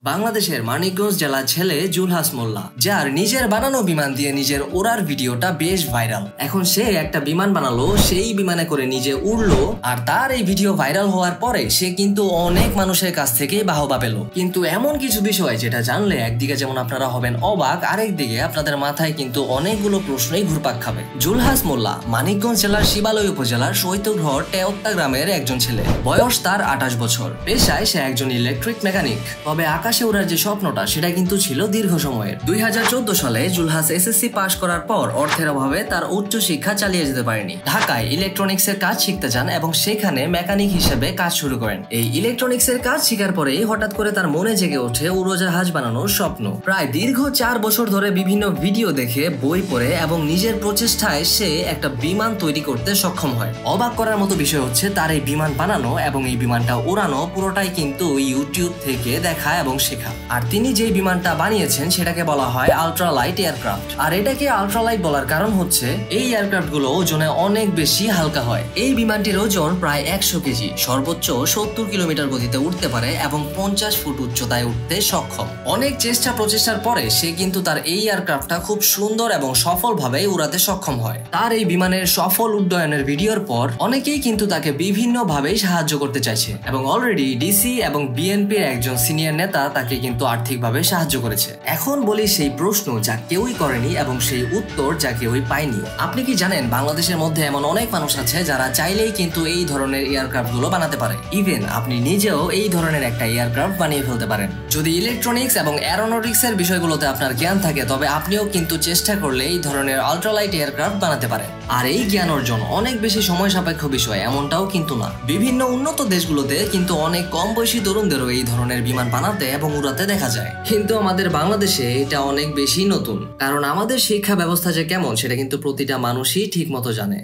বাংলাদেশের মানিকগঞ্জ জেলার ছেলে জুলহাস মোল্লা, যার নিজের বানানো বিমান দিয়ে নিজের ওড়ার ভিডিওটা বেশ ভাইরাল। এখন সে একটা বিমান বানালো, সেই বিমানে করে নিজে উড়লো, আর তার এই ভিডিও ভাইরাল হওয়ার পরে সে কিন্তু অনেক মানুষের কাছ থেকে বাহবা পেল। কিন্তু এমন কিছু বিষয় যেটা জানলে একদিকে যেমন আপনারা হবেন অবাক, আরেকদিকে আপনাদের মাথায় কিন্তু অনেকগুলো প্রশ্নই ঘুরপাক খাবে। জুলহাস মোল্লা মানিকগঞ্জ জেলার শিবালয় উপজেলার শৈত্যঘর টেওত্তা গ্রামের একজন ছেলে। বয়স তার 28 বছর। পেশায় সে একজন ইলেকট্রিক মেকানিক। তবে আকাশে ওড়ার যে স্বপ্নটা সেটা কিন্তু ছিল দীর্ঘ সময়ের। 2014 সালে জুলহাস এসএসসি পাশ করার পর অর্থের অভাবে তার উচ্চ শিক্ষা চালিয়ে যেতে পারেনি। ঢাকায় ইলেকট্রনিক্স এর কাজ শিখতে যান এবং সেখানে মেকানিক হিসেবে কাজ শুরু করেন। এই ইলেকট্রনিক্স এর কাজ শিখার পরেই হঠাৎ করে তার মনে জেগে ওঠে উড়োজাহাজ বানানোর স্বপ্ন। প্রায় দীর্ঘ 4 বছর ধরে বিভিন্ন ভিডিও দেখে, বই পড়ে এবং নিজের প্রচেষ্টায় সে একটা বিমান তৈরি করতে সক্ষম হয়। অবাক করার মতো বিষয় হচ্ছে তার এই বিমান বানানো এবং এই বিমানটা উড়ানো পুরোটাই কিন্তু ইউটিউব থেকে দেখা এবং শেখা। আর তিনি যে বিমানটা বানিয়েছেন সেটাকে বলা হয় আল্ট্রালাইট এয়ারক্রাফট। আর এটাকে আল্ট্রালাইট বলার কারণ হচ্ছে এই এয়ারক্রাফট গুলো ওজনে অনেক বেশি হালকা হয়। এই বিমানটির ওজন প্রায় 100 কেজি, সর্বোচ্চ 70 কিলোমিটার গতিতে উঠতে পারে এবং 50 ফুট উচ্চতায় উঠতে সক্ষম। অনেক চেষ্টা প্রচেষ্টার পরে সে কিন্তু তার এই এয়ারক্রাফটটা খুব সুন্দর এবং সফলভাবে উড়াতে সক্ষম হয়। তার এই বিমানের সফল উড্ডয়নের ভিডিওর পর অনেকেই কিন্তু তাকে বিভিন্ন ভাবে সাহায্য করতে চাইছে এবং অলরেডি ডিসি এবং বিএনপির একজন সিনিয়র নেতা তাকে কিন্তু আর্থিকভাবে সাহায্য করেছে। এখন বলি সেই প্রশ্ন যা কেউই করেনি এবং সেই উত্তর যা কেউই পায়নি। আপনি কি জানেন বাংলাদেশের মধ্যে এমন অনেক মানুষ আছে যারা চাইলেই কিন্তু এই ধরনের এয়ারক্রাফট গুলো বানাতে পারে। ইভেন আপনি নিজেও এই ধরনের একটা এয়ারক্রাফট বানিয়ে ফেলতে পারেন। যদি ইলেকট্রনিক্স এবং অ্যারোনটিক্স এর বিষয়গুলোতে আপনার জ্ঞান থাকে তবে আপনিও কিন্তু চেষ্টা করলে এই ধরনের আল্ট্রালাইট এয়ারক্রাফট বানাতে পারেন। আর এই জ্ঞান অর্জন অনেক বেশি সময় সাপেক্ষ বিষয় এমনটাও কিন্তু না। বিভিন্ন উন্নত দেশগুলোতে কিন্তু অনেক কম বয়সী তরুণদেরও এই ধরনের বিমান বানাতে এবং উড়াতে দেখা যায়। কিন্তু আমাদের বাংলাদেশে এটা অনেক বেশি নতুন, কারণ আমাদের শিক্ষা ব্যবস্থা যে কেমন সেটা কিন্তু প্রতিটা মানুষই ঠিক মতো জানে।